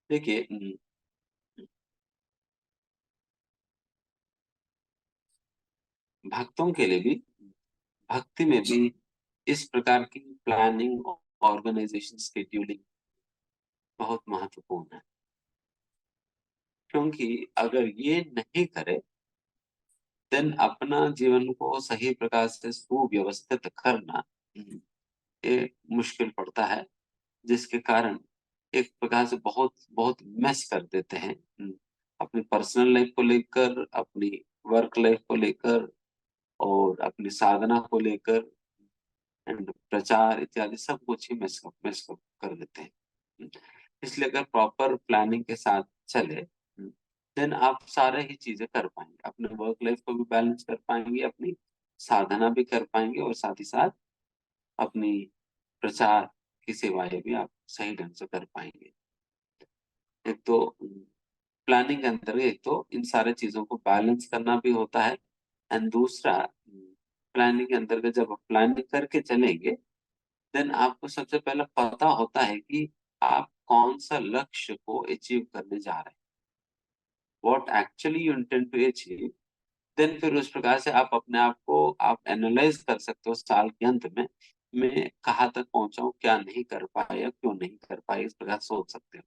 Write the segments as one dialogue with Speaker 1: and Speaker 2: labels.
Speaker 1: देखिए, भक्तों के लिए भी, भक्ति में भी इस प्रकार की प्लानिंग, ऑर्गेनाइजेशन, शेड्यूलिंग बहुत महत्वपूर्ण है। क्योंकि अगर ये नहीं करे, देन अपना जीवन को सही प्रकार से सुव्यवस्थित करना ये मुश्किल पड़ता है, जिसके कारण एक प्रकार से बहुत बहुत मैस कर देते हैं। अपनी पर्सनल लाइफ को लेकर, अपनी वर्क लाइफ को लेकर, और अपनी साधना को लेकर, एंड प्रचार इत्यादि सब कुछ ही मैस कर देते हैं। हम्म, इसलिए अगर प्रॉपर प्लानिंग के साथ चले, देन आप सारे ही चीजें कर पाएंगे, अपने वर्क लाइफ को भी बैलेंस कर पाएंगे, अपनी साधना भी कर पाएंगे, और साथ ही साथ अपनी प्रचार की सेवाएं भी आप सही ढंग से कर पाएंगे। एक तो प्लानिंग के अंतर्गत एक तो इन सारे चीजों को बैलेंस करना भी होता है, एंड दूसरा, प्लानिंग के अंतर्गत जब आप प्लानिंग करके चलेंगे, देन आपको सबसे पहले पता होता है कि आप कौन सा लक्ष्य को अचीव करने जा रहे हैं, what actually you intend to achieve. Then फिर उस प्रकार से आप अपने आप को आप एनालाइज कर सकते हो साल के अंत में, मैं कहाँ तक पहुंचा हूँ, क्या नहीं कर पाया, क्यों नहीं कर पाया, इस प्रकार सोच सकते हो।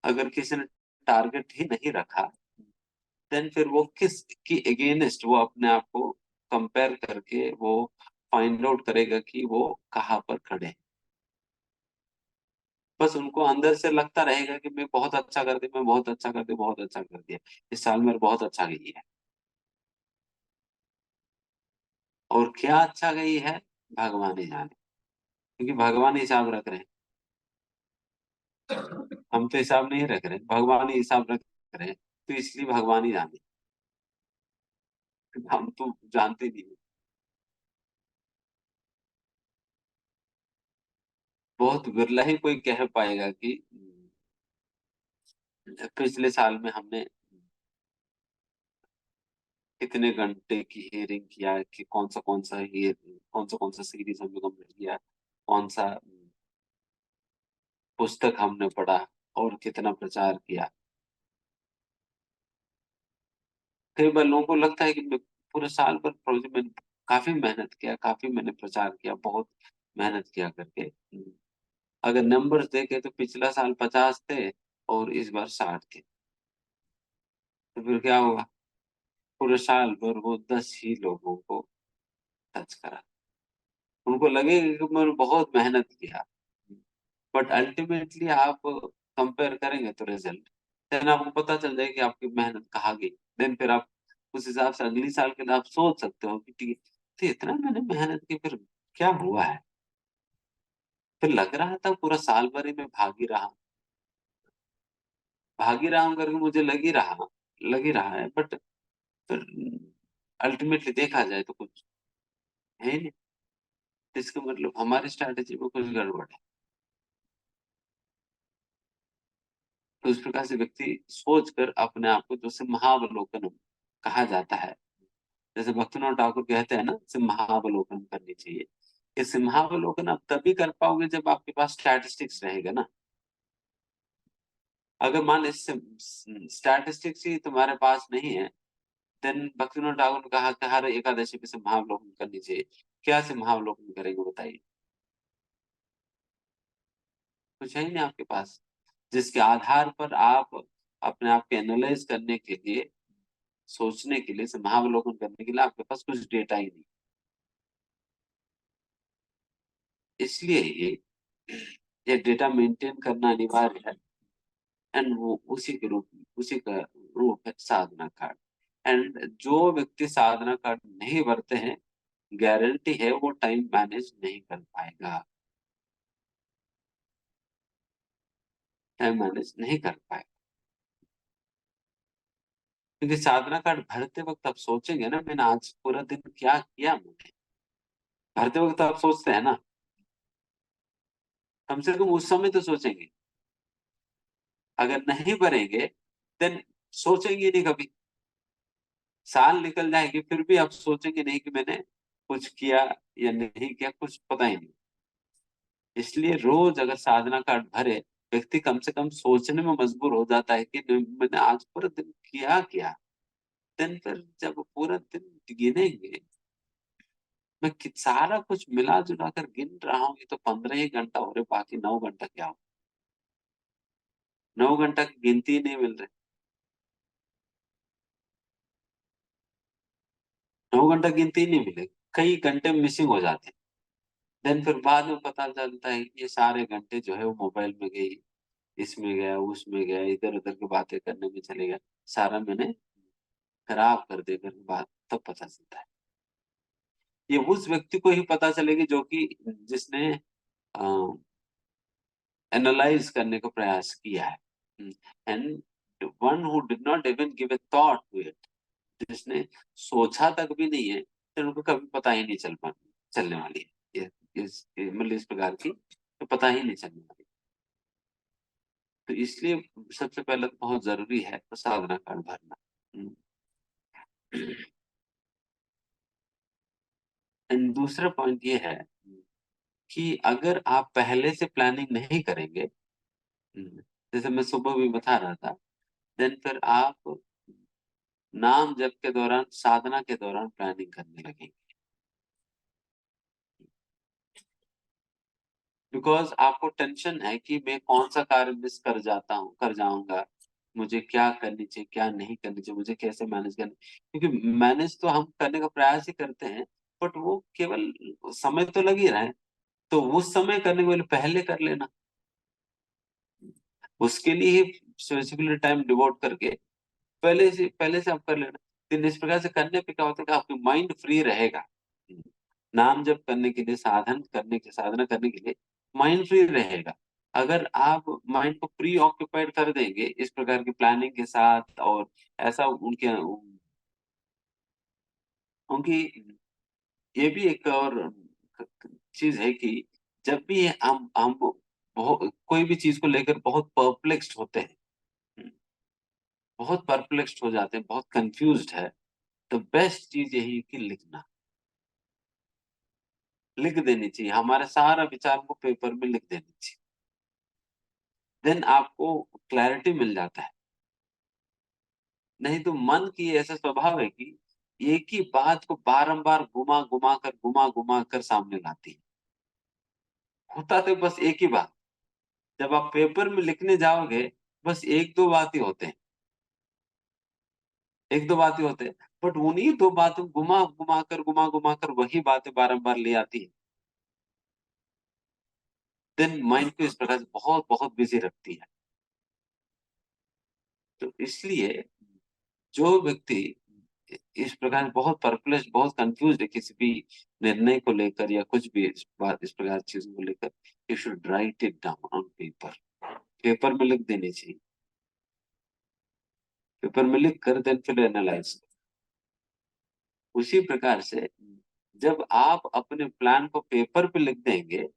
Speaker 1: अगर किसी ने टारगेट ही नहीं रखा, देन फिर वो किस की अगेंस्ट वो अपने आप को कंपेयर करके वो फाइंड आउट करेगा कि वो कहाँ पर खड़े हैं। बस उनको अंदर से लगता रहेगा कि मैं बहुत अच्छा कर दिया, मैं बहुत अच्छा कर दिया, बहुत अच्छा कर दिया, इस साल मेरा बहुत अच्छा गई है। और क्या अच्छा गई है, भगवान ही जाने, क्योंकि भगवान हिसाब रख रहे हैं। हम तो हिसाब नहीं रख रहे, भगवान ही हिसाब रख रहे हैं, तो इसलिए भगवान ही जाने, हम तो जानते नहीं हैं। बहुत विरला ही कोई कह पाएगा कि पिछले साल में हमने कितने घंटे की हियरिंग किया, कि कौन सा सीरीज हमने कंप्लीट किया, कौन सा पुस्तक हमने पढ़ा, और कितना प्रचार किया। कई बार लोगों को लगता है कि मैं पूरे साल भर प्रोजेक्ट में काफी मेहनत किया, काफी मैंने प्रचार किया, बहुत मेहनत किया करके। अगर नंबर्स देखे तो पिछला साल 50 थे और इस बार 60 थे, तो फिर क्या होगा, पूरे साल भर वो 10 ही लोगों को टच करा। उनको लगेगा कि मैंने बहुत मेहनत किया, बट अल्टीमेटली आप कंपेयर करेंगे तो रिजल्ट, देन आपको पता चल जाएगा कि आपकी मेहनत कहाँ गई। देन फिर आप उस हिसाब से अगली साल के लिए आप सोच सकते हो कि ठीक है, तो इतना मैंने मेहनत की, फिर क्या हुआ है। फिर लग रहा था पूरा साल भर ही मैं भाग ही रहा हूँ करके मुझे लग ही रहा है, बट फिर अल्टीमेटली देखा जाए तो कुछ है ही नहीं। तो इसका मतलब हमारी स्ट्रैटेजी में कुछ गड़बड़ है। तो इस प्रकार से व्यक्ति सोच कर अपने आप को, जो महावलोकन कहा जाता है, जैसे भक्तिनाथ ठाकुर कहते हैं ना, सिम्हावलोकन करनी चाहिए। ये सिम्हावलोकन आप तभी कर पाओगे जब आपके पास स्टैटिस्टिक्स रहेगा ना। अगर मान लीजिए स्टैटिस्टिक्स ही तुम्हारे पास नहीं है, देन भक्तिनाथ ठाकुर ने कहा कि हर एकादशी पे सिम्हावलोकन करनी चाहिए। क्या सिम्हावलोकन करेंगे बताइए, कुछ है ही नहीं आपके पास, जिसके आधार पर आप अपने आप को एनालाइज करने के लिए, सोचने के लिए, सिम्हावलोकन करने के लिए आपके पास कुछ डेटा ही नहीं। इसलिए ये डेटा मेंटेन करना अनिवार्य है, एंड वो उसी का रूप है साधना कार्ड। एंड जो व्यक्ति साधना कार्ड नहीं भरते हैं, गारंटी है वो टाइम मैनेज नहीं कर पाएगा, टाइम मैनेज नहीं कर पाएगा। क्योंकि साधना कार्ड भरते वक्त आप सोचेंगे ना, मैंने आज पूरा दिन क्या किया, मैंने भरते वक्त आप सोचते हैं ना, कम से कम उस समय तो सोचेंगे। अगर नहीं भरेंगे, देन सोचेंगे नहीं कभी, साल निकल जाएगी फिर भी आप सोचेंगे नहीं कि मैंने कुछ किया या नहीं किया, कुछ पता ही नहीं। इसलिए रोज अगर साधना कार्ड भरे, व्यक्ति कम से कम सोचने में मजबूर हो जाता है कि मैंने आज पूरा दिन किया क्या। दिन फिर जब पूरा दिन गिनेंगे, मैं सारा कुछ मिला जुला कर गिन रहा हूँ, ये तो 15 ही घंटा हो रहे, बाकी 9 घंटा क्या हो। 9 घंटा की गिनती ही नहीं मिल रही। 9 घंटा गिनती ही नहीं मिले, कई घंटे मिसिंग हो जाते हैं। देन फिर बाद में पता चलता है कि ये सारे घंटे जो है वो मोबाइल में गई, इसमें गया, उसमें गया, इधर उधर की बातें करने में चले गया, सारा मैंने खराब कर देकर के बाद तब पता चलता है। ये उस व्यक्ति को ही पता चलेगी जो कि जिसने एनालाइज करने का प्रयास किया है, and one who did not even give a thought to it, जिसने सोचा तक भी नहीं है, तो उनको कभी पता ही नहीं चलने वाली है मतलब इस प्रकार की तो पता ही नहीं चलने वाली। तो इसलिए सबसे पहले तो बहुत जरूरी है तो साधना कार्ड भरना। हम्म। एंड दूसरा पॉइंट ये है कि अगर आप पहले से प्लानिंग नहीं करेंगे, जैसे मैं सुबह भी बता रहा था, देन फिर आप नाम जप के दौरान, साधना के दौरान प्लानिंग करने लगेंगे, बिकॉज आपको टेंशन है कि मैं कौन सा कार्य मिस कर जाऊंगा, मुझे क्या करनी चाहिए, क्या नहीं करनी चाहिए, मुझे कैसे मैनेज करना, क्योंकि मैनेज तो हम करने का प्रयास ही करते हैं, बट वो केवल समय तो लग ही रहा है। तो उस समय करने के पहले कर लेना, उसके लिए ही स्पेसिफिकली टाइम डिवोट करके पहले से आप कर लेना। फिर इस प्रकार से करने पे क्या होता है कि आपकी माइंड फ्री रहेगा। नाम जप करने के लिए, साधना करने के लिए माइंड फ्री रहेगा। अगर आप माइंड को प्री ऑक्यूपाइड कर देंगे इस प्रकार की प्लानिंग के साथ, और ऐसा उनके उनकी ये भी एक और चीज है कि जब भी हम बहुत कोई भी चीज को लेकर बहुत परप्लेक्स्ड होते हैं, बहुत परप्लेक्स्ड हो जाते हैं, बहुत कंफ्यूज्ड है, तो बेस्ट चीज यही है कि लिख देनी चाहिए, हमारे सारा विचार को पेपर में लिख देनी चाहिए। देन आपको क्लैरिटी मिल जाता है। नहीं तो मन की ऐसा स्वभाव है कि एक ही बात को बारंबार घुमा घुमा कर सामने लाती है। होता तो बस एक ही बात, जब आप पेपर में लिखने जाओगे बस एक दो बात ही होते हैं, एक दो बात ही होते हैं, बट उन्हीं दो बातों को घुमा कर वही बातें बारंबार ले आती है। देन माइंड को इस प्रकार से बहुत बहुत बिजी रखती है। तो इसलिए जो व्यक्ति इस प्रकार बहुत परप्लेक्स, बहुत कंफ्यूज है किसी भी निर्णय को लेकर या कुछ भी इस प्रकार चीजों को लेकर, you should write it down on paper. Paper में लिख देनी चाहिए, पेपर में लिख कर देन फिर एनालाइज। उसी प्रकार से जब आप अपने प्लान को पेपर पे लिख देंगे,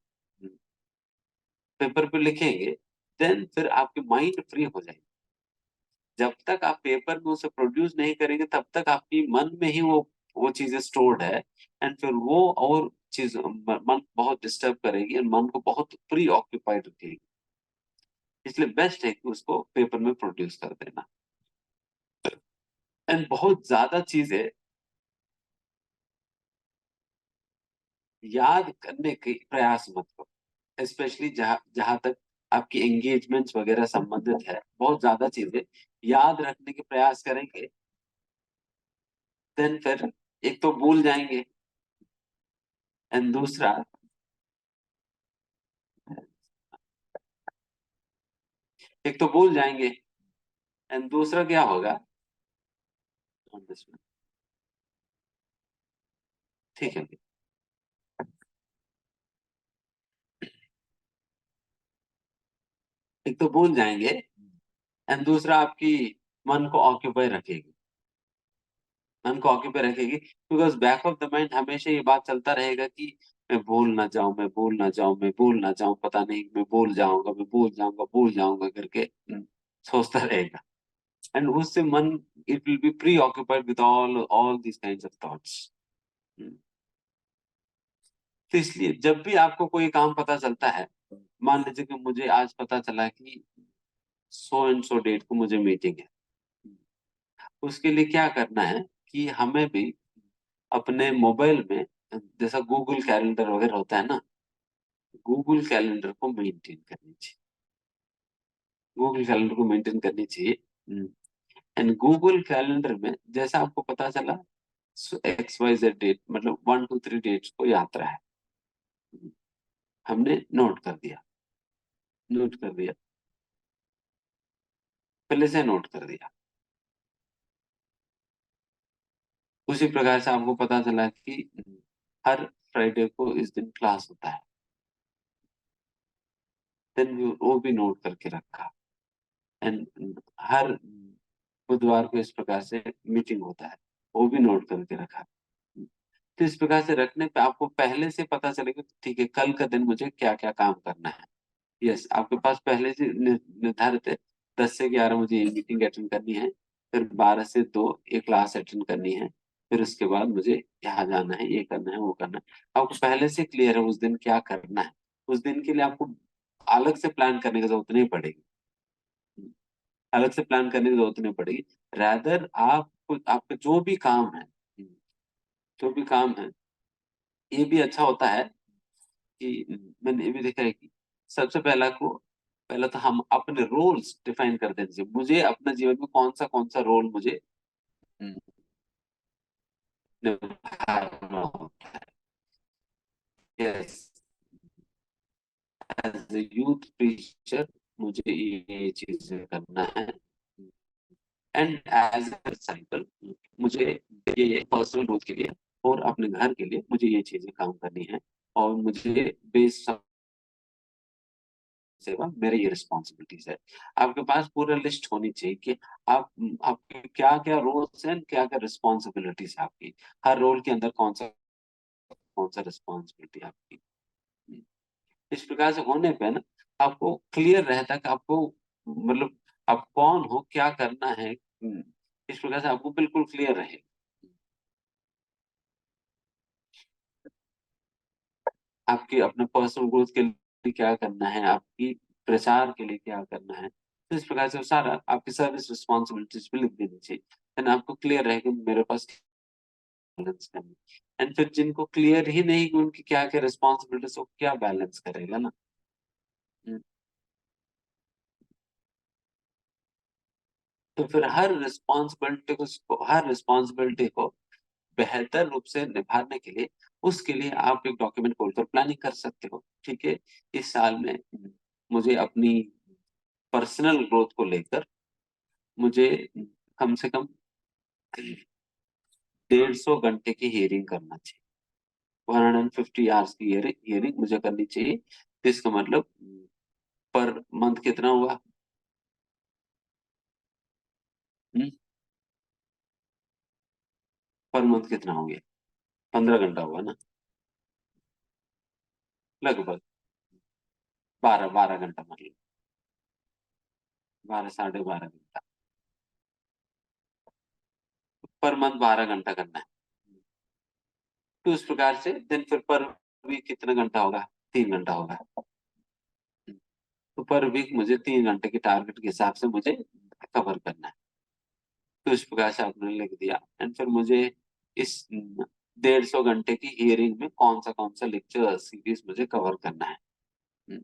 Speaker 1: पेपर पे लिखेंगे, देन फिर आपकी माइंड फ्री हो जाएगी। जब तक आप पेपर में उसे प्रोड्यूस नहीं करेंगे तब तक आपकी मन में ही वो चीजें स्टोर्ड है, एंड फिर वो और चीज मन बहुत डिस्टर्ब करेगी और मन को बहुत प्री ऑक्यूपाइड रखेगी। इसलिए बेस्ट है कि उसको पेपर में प्रोड्यूस कर देना। एंड बहुत ज्यादा चीजें याद करने के प्रयास मत करो, स्पेशली जहां जहां तक आपकी एंगेजमेंट्स वगैरह संबंधित है, बहुत ज्यादा चीजें याद रखने के प्रयास करेंगे, देन फिर एक तो भूल जाएंगे, एंड दूसरा एक तो भूल जाएंगे, एंड दूसरा क्या होगा। ठीक है, एक तो भूल जाएंगे, एंड दूसरा आपकी मन को ऑक्यूपाई रखेगी, मन को ऑक्यूपाई रखेगी, because back of the mind हमेशा ये बात चलता रहेगा कि मैं भूल ना जाऊं, पता नहीं मैं भूल जाऊंगा करके सोचता रहेगा। एंड उससे मन, it will be pre occupied with all this kinds of thoughts. तो इसलिए जब भी आपको कोई काम पता चलता है, मान लीजिए कि मुझे आज पता चला कि सो एंड सो डेट को मुझे मीटिंग है। उसके लिए क्या करना है कि हमें भी अपने मोबाइल में, जैसा गूगल कैलेंडर वगैरह होता है ना, गूगल कैलेंडर को मेंटेन करनी चाहिए। गूगल कैलेंडर को मेंटेन करनी चाहिए। एंड गूगल कैलेंडर में जैसा आपको पता चला XYZ डेट, मतलब 1 2 3 डेट्स को यात्रा है, हमने नोट कर दिया, नोट कर दिया, पहले से नोट कर दिया। उसी प्रकार से आपको पता चला कि हर फ्राइडे को इस दिन क्लास होता है, देन वो भी नोट करके रखा। एंड हर बुधवार को इस प्रकार से मीटिंग होता है, वो भी नोट करके रखा। तो इस प्रकार से रखने पे आपको पहले से पता चलेगा कि ठीक है, कल का दिन मुझे क्या क्या काम करना है। यस, आपके पास पहले से निर्धारित है, 10 से 11 मुझे ये मीटिंग अटेंड करनी है, फिर 12 से 2 एक क्लास अटेंड करनी है, फिर उसके बाद मुझे यहाँ जाना है, ये करना है, वो करना है। आपको पहले से क्लियर है उस दिन क्या करना है। उस दिन के लिए आपको अलग से प्लान करने की जरूरत नहीं पड़ेगी। अलग से प्लान करने की जरूरत नहीं पड़ेगी। रादर आप, आपके जो भी काम है, जो भी काम है, ये भी अच्छा होता है कि मैंने ये भी देखा है कि सबसे पहला तो हम अपने रोल्स डिफाइन कर देते हैं। मुझे अपने जीवन में कौन सा रोल मुझे हम्म, निभाना होता है। Yes, as a youth preacher मुझे ये चीजें करना है। एंड एज ए डिसाइपल मुझे ये पर्सनल ग्रोथ के लिए और अपने घर के लिए मुझे ये चीजें काम करनी है। और मुझे बेस्ड सेवा मेरी ये रिस्पॉन्सिबिलिटीज है। आपके पास पूरा लिस्ट होनी चाहिए कि आप आपके क्या क्या रोल्स हैं, क्या क्या रिस्पॉन्सिबिलिटीज है आपकी, हर रोल के अंदर कौन सा रिस्पॉन्सिबिलिटी आपकी। इस प्रकार से होने पे ना आपको क्लियर रहता है कि आपको, मतलब आप कौन हो, क्या करना है। इस प्रकार से आपको बिल्कुल क्लियर रहे। आपकी अपने पर्सनल ग्रोथ के लिए क्या करना है, आपकी प्रचार के लिए क्या करना है, तो इस प्रकार से वो सारा आपकी सर्विस रिस्पॉन्सिबिलिटीज भी लिख देनी चाहिए। देन आपको क्लियर रहेगा मेरे पास बैलेंस करना है। एंड फिर जिनको क्लियर ही नहीं कि उनकी क्या क्या रिस्पॉन्सिबिलिटीज, वो क्या बैलेंस करेगा ना। हम्म, तो फिर हर रिस्पॉन्सिबिलिटी को बेहतर रूप से निभाने के लिए, उसके लिए आप एक डॉक्यूमेंट खोलकर प्लानिंग कर सकते हो। ठीक है, इस साल में मुझे अपनी पर्सनल ग्रोथ को लेकर मुझे कम से कम 150 घंटे की हियरिंग करना चाहिए। 150 आवर्स की हियरिंग मुझे करनी चाहिए। तो इसका मतलब पर मंथ कितना हुआ? पर मंथ कितना हो गया? 15 घंटा हुआ ना, लगभग 12 12 घंटा, मतलब 12 साढ़े 12 घंटा पर मंथ, 12 घंटा करना है। तो उस प्रकार से दिन फिर पर वीक कितना घंटा होगा? 3 घंटा होगा। तो पर वीक मुझे 3 घंटे की टारगेट के हिसाब से मुझे कवर करना है। तो इस प्रकार से आपने लिख दिया। एंड फिर मुझे इस 150 घंटे की हियरिंग में कौन सा लेक्चर सीरीज मुझे कवर करना है। हम्म,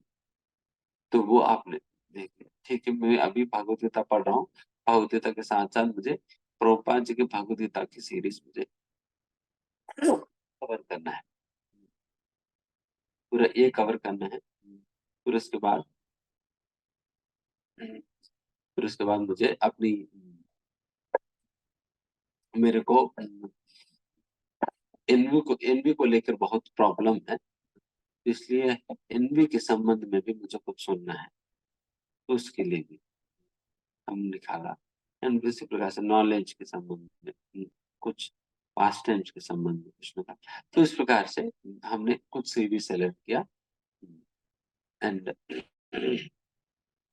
Speaker 1: तो वो आपने देख लिया। ठीक है, मैं अभी भगवत गीता पढ़ रहा हूँ। भगवत गीता के साथ साथ मुझे प्रभुपाद जी की भगवत गीता की सीरीज मुझे कवर करना है। पूरा ये कवर करना है। फिर उसके बाद फिर उसके बाद मुझे अपनी, मेरे को एनवी को लेकर बहुत प्रॉब्लम है, इसलिए एनवी के संबंध में भी मुझे कुछ सुनना है। तो उसके लिए भी हम निकाला। एंड इसी प्रकार से नॉलेज के संबंध में कुछ, पास्ट टाइम्स के संबंध में कुछ निकाला। तो इस प्रकार से हमने कुछ सीरीज सेलेक्ट किया। एंड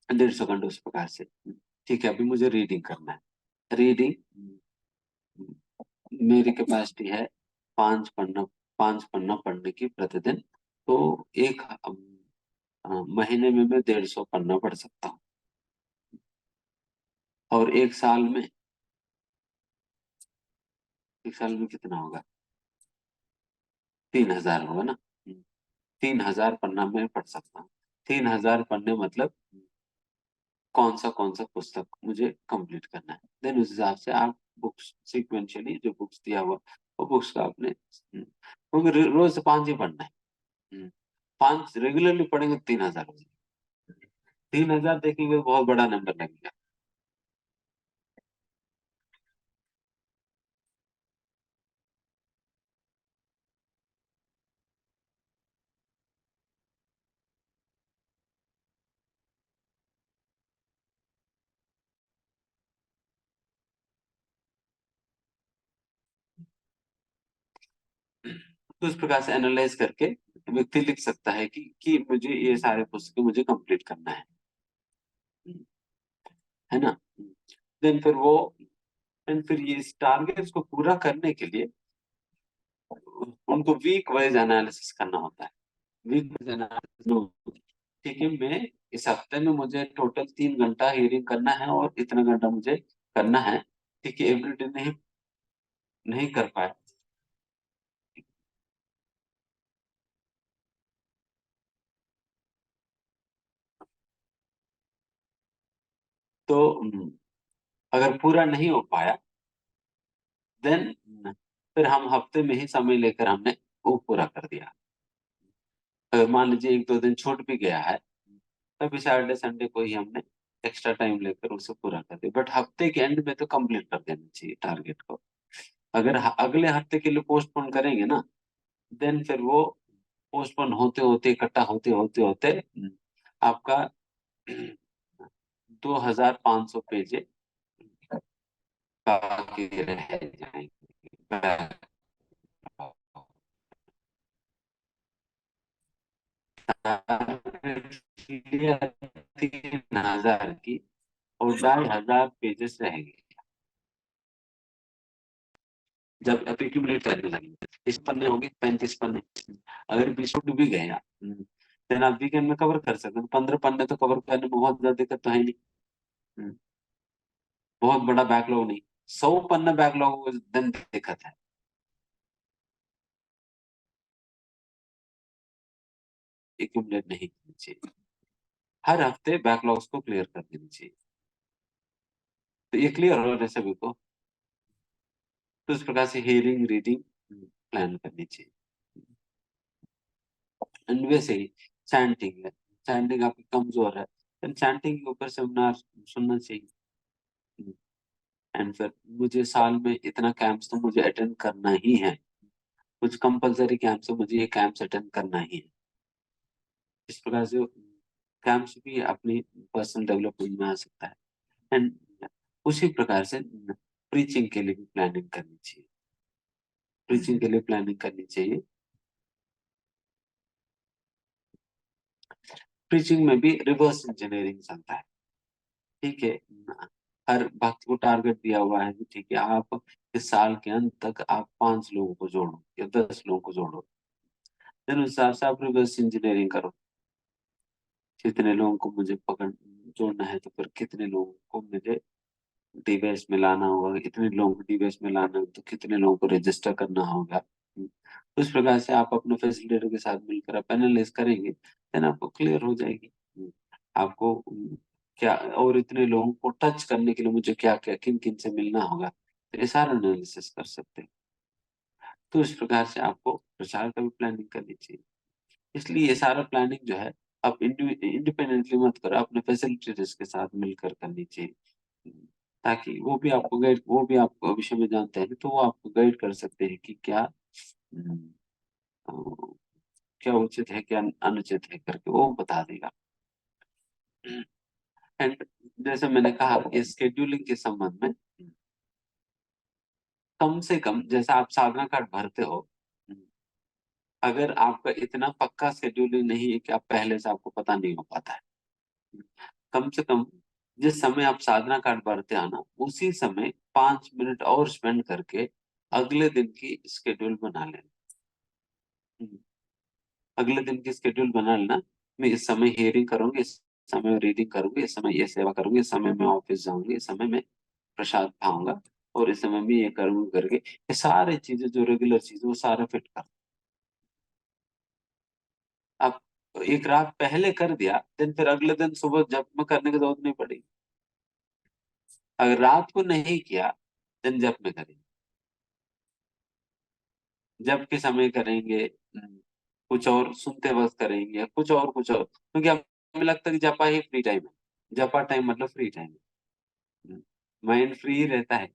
Speaker 1: 150 घंटे उस प्रकार से। ठीक है, अभी मुझे रीडिंग करना है। रीडिंग मेरी कैपेसिटी है 5 पन्ना, 5 पन्ना पढ़ने की प्रतिदिन। तो एक महीने में मैं 150 पन्ना पढ़ सकता हूँ। और एक साल में कितना होगा? 3,000 होगा ना। 3,000 पन्ना मैं पढ़ सकता हूँ। 3,000 पन्ने मतलब कौन सा पुस्तक मुझे कंप्लीट करना है, देन उस हिसाब से आप बुक्स सिक्वेंशियली जो बुक्स दिया हुआ वो बुक्स का आपने क्योंकि रोज से 5 ही पढ़ना है। 5 रेगुलरली पढ़ेंगे 3,000 हो जाएगा। 3,000 देखेंगे तो बहुत बड़ा नंबर लगेगा। तो इस प्रकार से एनालाइज करके व्यक्ति लिख सकता है कि मुझे ये सारे पुस्तकें मुझे कंप्लीट करना है ना। देन फिर वो एंड फिर ये इस टारगेट्स को पूरा करने के लिए उनको वीक वाइज एनालिसिस करना होता है। वीक वाइज एनालिसिस, ठीक है, मैं इस हफ्ते में मुझे टोटल 3 घंटा हियरिंग करना है और इतना घंटा मुझे करना है। ठीक है, एवरीडे नहीं नहीं कर पाए तो अगर पूरा नहीं हो पाया देन फिर हम हफ्ते में ही समय लेकर हमने वो पूरा कर दिया। अगर मान लीजिए 1-2 दिन छूट भी गया है तभी सैटरडे संडे को ही हमने एक्स्ट्रा टाइम लेकर उसे पूरा कर दिया, बट हफ्ते के एंड में तो कंप्लीट कर देना चाहिए टारगेट को। अगर अगले हफ्ते के लिए पोस्टपोन करेंगे ना देन फिर वो पोस्टपोन होते होते इकट्ठा होते होते होते आपका 2,500 पेज बाकी रह जाएंगे। 3,000 की और 2,500 पेजेस रहेंगे जब एक्यूमुलेट करने लगेंगे। इस पन्ने होंगे 35 पन्ने। अगर 20 छूट भी गया देन आप वीकेंड में कवर कर सकते हैं। 15 पन्ने तो कवर करने में बहुत ज्यादा दिक्कत तो है नहीं। हम्म, बहुत बड़ा बैकलॉग नहीं। 100 पन्ना बैकलॉग देन दिक्कत है। एक्यूमुलेट नहीं करनी चाहिए। हर हफ्ते बैकलॉग्स को क्लियर कर देनी चाहिए। तो ये क्लियर हो रहा है सभी को। तो इस प्रकार से हियरिंग रीडिंग प्लान करनी चाहिए। एंड वैसे ही चैंटिंग है, चैंटिंग आपकी कमजोर है तो चैंटिंग के ऊपर सेमिनार सुनना चाहिए। एंड फिर मुझे साल में इतना कैंप्स तो मुझे अटेंड करना ही है। कुछ कंपलसरी कैंप्स है, मुझे ये कैंप्स अटेंड करना ही है। इस प्रकार से कैंप्स भी अपनी पर्सनल डेवलपमेंट में आ सकता है। एंड उसी प्रकार से प्रीचिंग के लिए भी प्लानिंग करनी चाहिए। प्रीचिंग के लिए प्लानिंग करनी चाहिए। प्रीचिंग में भी रिवर्स इंजीनियरिंग चलता है। ठीक है, हर भक्त को टारगेट दिया हुआ है कि ठीक है आप इस साल के अंत तक आप 5 लोगों को जोड़ो या 10 लोगों को जोड़ो। फिर उस हिसाब से आप रिवर्स इंजीनियरिंग करो। कितने लोगों को मुझे पकड़ जोड़ना है तो फिर कितने लोगों को मुझे डीबीएस में लाना होगा, इतने लोगों को डीबीएस में लाना है तो कितने लोगों को रजिस्टर करना होगा। तो इस प्रकार से आप अपने फैसिलिटेटर के साथ मिलकर आप एनालाइज करेंगे देन आपको क्लियर हो जाएगी। आपको क्या और इतने लोगों को टच करने के लिए मुझे क्या क्या किन किन से मिलना होगा, तो ये सारा एनालिसिस कर सकते हैं। तो इस प्रकार से आपको प्रचार का भी प्लानिंग करनी चाहिए। इसलिए ये सारा प्लानिंग जो है आप इंडिपेंडेंटली मत करो, अपने फैसिलिटेटर्स के साथ मिलकर करनी चाहिए। ताकि वो भी आपको विषय में जानते हैं तो वो आपको गाइड कर सकते हैं कि क्या हम्म, अ, क्या उचित है क्या अनुचित है करके वो बता देगा। एंड जैसे मैंने कहा कि स्केड्यूलिंग के संबंध में कम से कम जैसा आप साधना कार्ड भरते हो, अगर आपका इतना पक्का शेड्यूलिंग नहीं है कि आप पहले से आपको पता नहीं हो पाता है, कम से कम जिस समय आप साधना कार्ड भरते हो ना उसी समय 5 मिनट और स्पेंड करके अगले दिन की स्केड्यूल बना लेना। अगले दिन की स्केड्यूल बना लेना। मैं इस समय हियरिंग करूंगी, इस समय रीडिंग करूंगी, इस समय ये सेवा करूंगी, इस समय मैं ऑफिस जाऊंगी, इस समय मैं प्रसाद खाऊंगा, और इस समय मैं ये करूंगी करके ये सारी चीजें जो रेगुलर चीजें वो सारा फिट कर। अब एक रात पहले कर दिया, दिन फिर अगले दिन सुबह जब में करने की जरूरत नहीं पड़ी। अगर रात को नहीं किया, दिन जब में करेंगे, जब के समय करेंगे, कुछ और सुनते वक्त करेंगे, कुछ और क्योंकि हमें लगता है कि जपा ही फ्री टाइम है, जपा टाइम मतलब फ्री टाइम है, माइंड फ्री रहता है,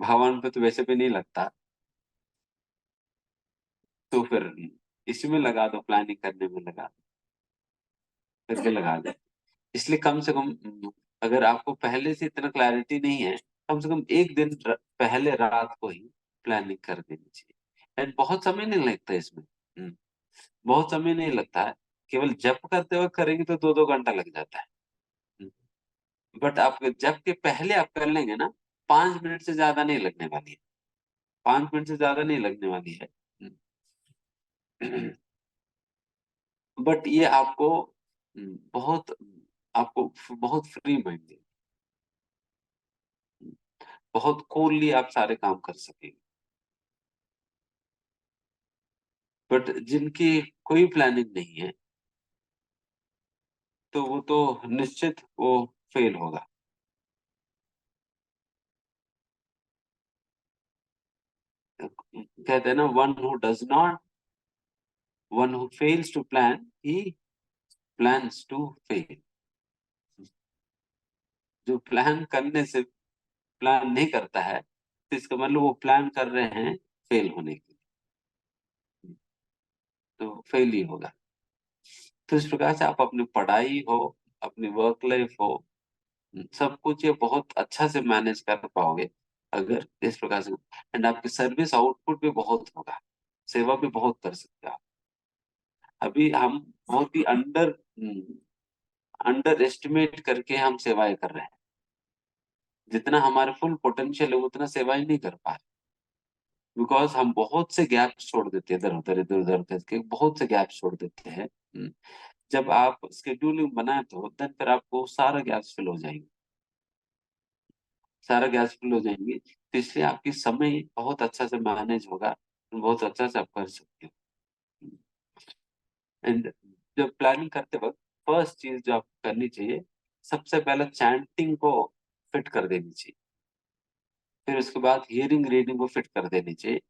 Speaker 1: भगवान पे तो वैसे भी नहीं लगता, तो फिर इसी में लगा दो, प्लानिंग करने में लगा दो, करके लगा दो। इसलिए कम से कम अगर आपको पहले से इतना क्लैरिटी नहीं है, कम से कम एक दिन पहले रात को ही प्लानिंग कर देनी चाहिए। एंड बहुत समय नहीं लगता इसमें, बहुत समय नहीं लगता है, केवल जप करते वक्त करेंगे तो 2-2 घंटा लग जाता है। बट आप जप के पहले आप कर लेंगे ना, 5 मिनट से ज्यादा नहीं लगने वाली है, 5 मिनट से ज्यादा नहीं लगने वाली है। बट ये आपको बहुत आपको बहुत फ्री माइंड दे, बहुत कूलली आप सारे काम कर सकेंगे। बट जिनकी कोई प्लानिंग नहीं है, तो वो तो निश्चित वो फेल होगा। कहते हैं ना, one who fails to plan he plans to fail. जो प्लान करने से प्लान नहीं करता है, तो इसका मतलब वो प्लान कर रहे हैं फेल होने के लिए, तो फेल ही होगा। तो इस प्रकार से आप अपनी पढ़ाई हो, अपनी वर्क लाइफ हो, सब कुछ ये बहुत अच्छा से मैनेज कर पाओगे अगर इस प्रकार से। एंड आपकी सर्विस आउटपुट भी बहुत होगा, सेवा भी बहुत कर सकते हो आप। अभी हम बहुत ही अंडर एस्टिमेट करके हम सेवाएं कर रहे हैं, जितना हमारे फुल पोटेंशियल है उतना सेवाएं नहीं कर पा रहे, बिकॉज हम बहुत से गैप छोड़ देते हैं, इधर उधर करके बहुत से गैप छोड़ देते हैं। जब आप स्केड्यूलिंग बनाए तो देन फिर आपको सारा गैप्स फिल हो जाएंगे, सारा गैस फिल हो जाएंगे, तो इसलिए आपकी समय बहुत अच्छा से मैनेज होगा, बहुत अच्छा से आप कर सकते हो। एंड जब प्लानिंग करते वक्त फर्स्ट चीज जो आपको करनी चाहिए, सबसे पहले चैंटिंग को फिट कर देनी चाहिए, फिर उसके बाद हियरिंग रीडिंग को फिट कर देनी चाहिए,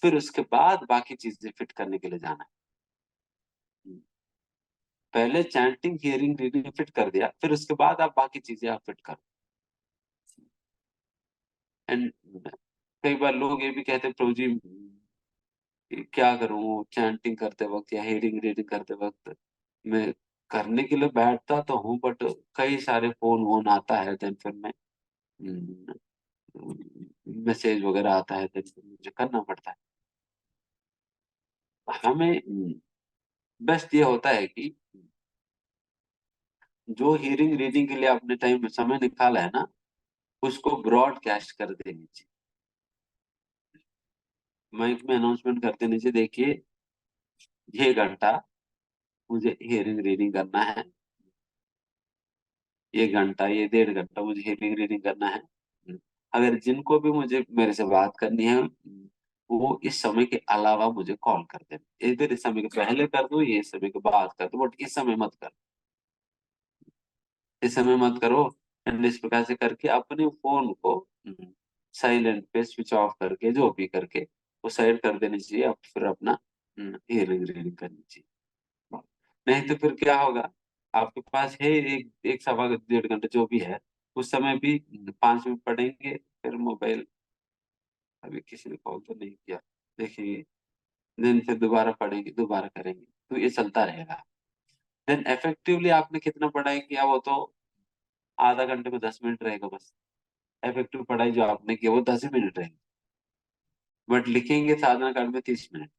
Speaker 1: फिर उसके बाद बाकी चीजें फिट करने के लिए जाना है। पहले चैंटिंग हियरिंग रीडिंग फिट कर दिया, फिर उसके बाद आप बाकी चीजें आप फिट करो। एंड कई बार लोग ये भी कहते हैं, प्रभु जी क्या करूं, चैंटिंग करते वक्त या हियरिंग रीडिंग करते वक्त मैं करने के लिए बैठता तो हूँ, बट कई सारे फोन वोन आता है, देन फिर मैं मैसेज वगैरह आता है, देन फिर मुझे करना पड़ता है। हमें बेस्ट ये होता है कि जो हियरिंग रीडिंग के लिए आपने टाइम समय निकाला है ना, उसको ब्रॉडकास्ट कर देनी चाहिए, माइक में अनाउंसमेंट कर देनी चाहिए, देखिए ये घंटा मुझे हियरिंग रीडिंग करना है, ये घंटा ये 1.5 घंटा मुझे हियरिंग रीडिंग करना है। अगर जिनको भी मुझे मेरे से बात करनी है, वो इस समय के अलावा मुझे कॉल कर देना, इधर इस समय के पहले कर दो, ये इस समय के बाद कर दो, बट इस समय मत करो, इस समय मत करो। एंड इस प्रकार से करके अपने फोन को साइलेंट पे स्विच ऑफ करके, जो भी करके वो साइड कर देनी चाहिए, अब फिर अपना हियरिंग रीडिंग करनी चाहिए। नहीं तो फिर क्या होगा, आपके पास है एक एक 1.25 1.5 घंटे जो भी है, उस समय भी 5 मिनट पढ़ेंगे, फिर मोबाइल, अभी किसी ने कॉल तो नहीं किया, देखिए, देन फिर दोबारा पढ़ेंगे, दोबारा करेंगे, तो ये चलता रहेगा। देन इफेक्टिवली आपने कितना पढ़ाई किया वो तो आधा घंटे में 10 मिनट रहेगा बस, इफेक्टिव पढ़ाई जो आपने की वो 10 ही मिनट रहेगी, बट लिखेंगे साधना कार्ड में 30 मिनट,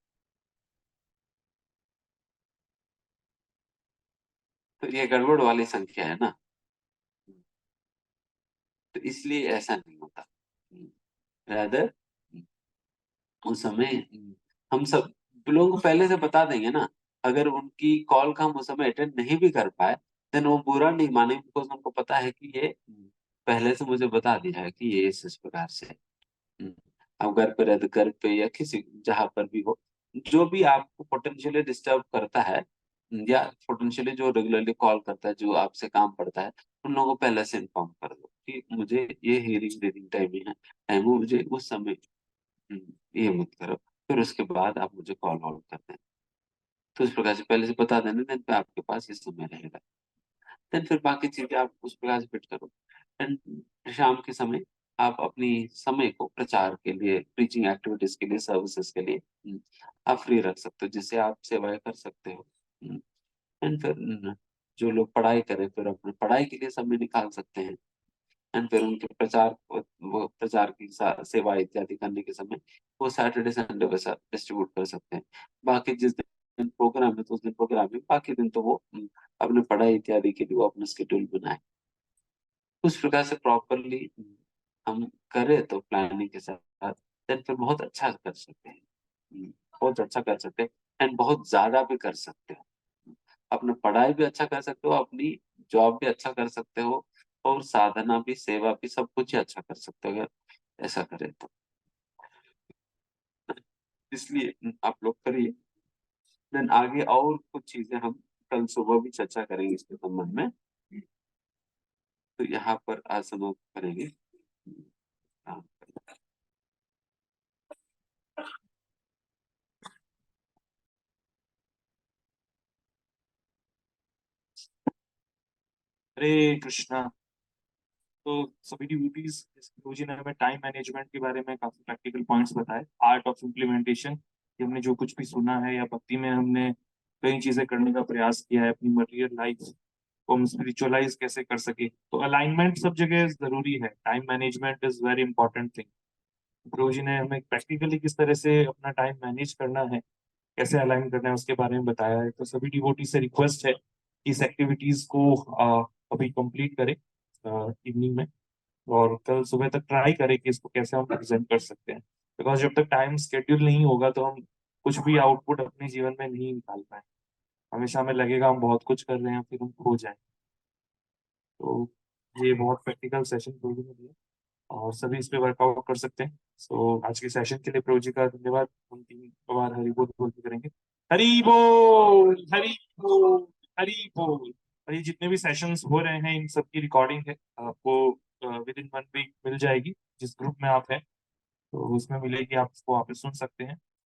Speaker 1: तो ये गड़बड़ वाली संख्या है ना, तो इसलिए ऐसा नहीं होता। रादर उस समय हम सब लोगों को पहले से बता देंगे ना, अगर उनकी कॉल का हम उस समय अटेंड नहीं भी कर पाए, देन वो बुरा नहीं मानेंगे, बिकॉज़ उनको पता है कि ये पहले से मुझे बता दिया है कि ये इस प्रकार से है। हुँ, अब घर पे रहते घर पे या किसी जहाँ पर भी हो, जो भी आपको पोटेंशियली डिस्टर्ब करता है या पोटेंशियली जो रेगुलरली कॉल करता है, जो आपसे काम पड़ता है, उन लोगों को पहले से इन्फॉर्म कर दो कि मुझे ये हीयरिंग रीडिंग टाइम है, मुझे उस समय हुँ, ये मत करो। फिर उसके बाद आप मुझे कॉल वॉल कर देना। तो इस प्रकार से पहले से बता देना, देन पे आपके पास ये समय रहेगा। देन फिर बाकी चीज़ें आप उस प्रकार से फिट करो। एंड शाम के समय आप अपनी समय को प्रचार के लिए, प्रीचिंग एक्टिविटीज़ के लिए, सर्विसेज़ के लिए आप फ्री रख सकते हो, जिससे आप सेवाएँ कर सकते हो। एंड फिर जो लोग पढ़ाई करें, फिर अपनी पढ़ाई के लिए समय निकाल सकते हैं। एंड फिर उनके प्रचार वो प्रचार की सेवा इत्यादि करने के समय वो सैटरडे संडे वैसा डिस्ट्रीब्यूट कर सकते हैं। बाकी जिस दिन प्रोग्राम है तो उस दिन प्रोग्राम है, बाकी दिन तो वो अपने पढ़ाई इत्यादि के लिए वो अपना शेड्यूल बनाए। उस प्रकार से प्रॉपरली हम करें तो प्लानिंग के साथ, देन फिर बहुत अच्छा कर सकते हैं। बहुत अच्छा कर सकते हैं एंड बहुत ज़्यादा भी कर सकते हो। अपना पढ़ाई भी अच्छा कर सकते हो, अपनी जॉब भी अच्छा कर सकते हो और साधना भी, सेवा भी, सब कुछ ही अच्छा कर सकते हो अगर ऐसा करें तो। इसलिए आप लोग करिए। देन आगे और कुछ चीज़ें हम कल सुबह भी चर्चा करेंगे इसके संबंध में। तो यहाँ पर आज समाप्त करेंगे। हाँ।
Speaker 2: हरे कृष्णा। तो सभी ड्यूटीज गुरु जी ने हमें टाइम मैनेजमेंट के बारे में काफी प्रैक्टिकल पॉइंट्स बताए, आर्ट ऑफ इम्प्लीमेंटेशन, कि हमने जो कुछ भी सुना है या भक्ति में हमने कई चीजें करने का प्रयास किया है अपनी मटेरियल लाइफ को हम स्पिरिचुअलाइज कैसे कर सके। तो अलाइनमेंट सब जगह जरूरी है, time management is very important thing. गुरु जी ने हमें प्रैक्टिकली किस तरह से अपना टाइम मैनेज करना है, कैसे अलाइन करना है, उसके बारे में बताया है। तो सभी डिवोटी से रिक्वेस्ट है कि इस एक्टिविटीज को अभी कंप्लीट करें इवनिंग में, और कल सुबह तक ट्राई करें कि इसको कैसे हम प्रेजेंट कर सकते हैं। बिकॉज जब तक टाइम स्केड्यूल नहीं होगा तो हम कुछ भी आउटपुट अपने जीवन में नहीं निकाल पाए। हमेशा हमें लगेगा हम बहुत कुछ कर रहे हैं, फिर हम खो जाए। तो ये बहुत प्रैक्टिकल सेशन प्रभु ने दिया और सभी इस पे वर्कआउट कर सकते हैं। सो आज के सेशन के लिए प्रभु जी का धन्यवाद। हम 3 बार हरि बोल बोल के करेंगे। हरि बोल, हरि बोल, हरि बोल। और ये जितने भी सेशंस हो रहे हैं इन सब की रिकॉर्डिंग है, आपको विद इन 1 वीक मिल जाएगी। जिस ग्रुप में आप हैं तो उसमें मिलेगी, आप उसको वापस सुन सकते हैं।